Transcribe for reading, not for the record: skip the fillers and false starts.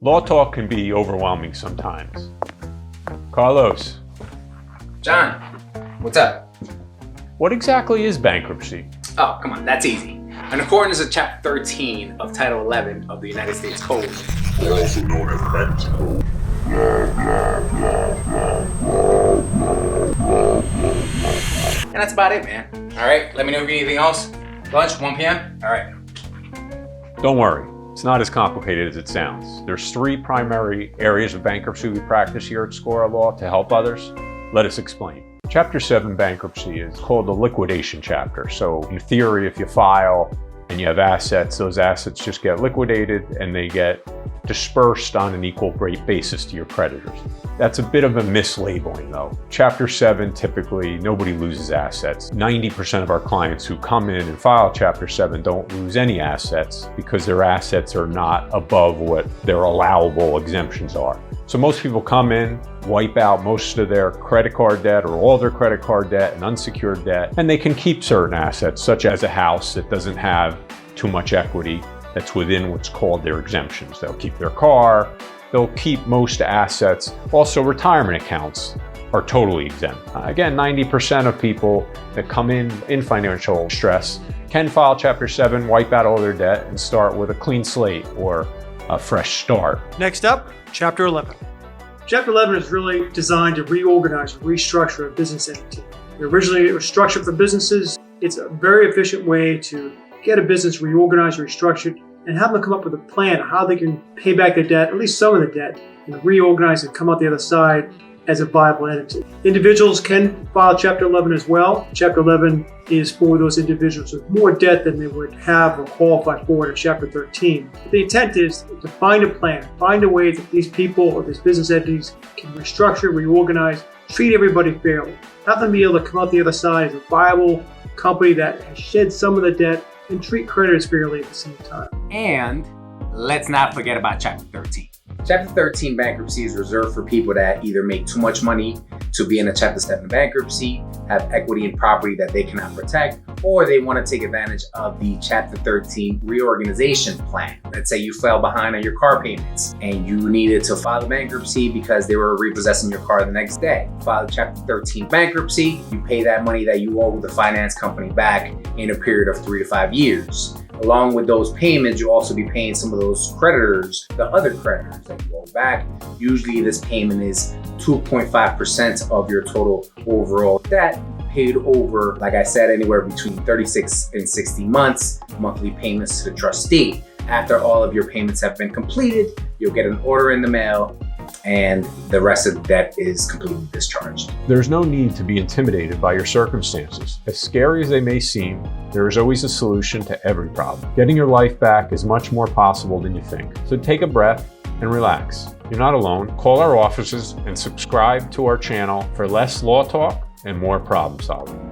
Law talk can be overwhelming sometimes. Carlos, John, what's up? what exactly is bankruptcy? Oh, come on, that's easy. In accordance with Chapter 13 of Title 11 of the United States Code, also known as Bankruptcy Code. and that's about it, man. All right, let me know if you need anything else. Lunch, 1 p.m. All right. Don't worry, it's not as complicated as it sounds. There's 3 primary areas of bankruptcy we practice here at Scura Law to help others. Let us explain. Chapter 7 bankruptcy is called the liquidation chapter. So in theory, if you file and you have assets, those assets just get liquidated and they get dispersed on an equal rate basis to your creditors. That's a bit of a mislabeling though. Chapter 7, typically nobody loses assets. 90% of our clients who come in and file Chapter 7 don't lose any assets because their assets are not above what their allowable exemptions are. So most people come in, wipe out most of their credit card debt or all their credit card debt and unsecured debt, and they can keep certain assets, such as a house that doesn't have too much equity that's within what's called their exemptions. They'll keep their car, they'll keep most assets. Also, retirement accounts are totally exempt. Again, 90% of people that come in financial stress can file Chapter 7, wipe out all their debt, and start with a clean slate or a fresh start. Next up, Chapter 11. Chapter 11 is really designed to reorganize and restructure a business entity. Originally, it was structured for businesses. It's a very efficient way to get a business reorganized, restructured, and have them come up with a plan of how they can pay back their debt, at least some of the debt, and reorganize and come out the other side as a viable entity. Individuals can file Chapter 11 as well. Chapter 11 is for those individuals with more debt than they would have or qualify for in Chapter 13. The intent is to find a plan, find a way that these people or these business entities can restructure, reorganize, treat everybody fairly, have them be able to come out the other side as a viable company that has shed some of the debt and treat creditors fairly at the same time. And let's not forget about Chapter 13. Chapter 13 bankruptcy is reserved for people that either make too much money to be in a Chapter 7 bankruptcy, have equity in property that they cannot protect, or they want to take advantage of the Chapter 13 reorganization plan. Let's say you fell behind on your car payments and you needed to file a bankruptcy because they were repossessing your car the next day. File Chapter 13 bankruptcy, you pay that money that you owe the finance company back in a period of 3 to 5 years. Along with those payments, you'll also be paying some of those creditors, the other creditors that you owe back. Usually this payment is 2.5% of your total overall debt, paid over, like I said, anywhere between 36 and 60 months, monthly payments to the trustee. After all of your payments have been completed, you'll get an order in the mail and the rest of the debt is completely discharged. There's no need to be intimidated by your circumstances. As scary as they may seem, there is always a solution to every problem. Getting your life back is much more possible than you think. So take a breath and relax. You're not alone. Call our offices and subscribe to our channel for less law talk and more problem solving.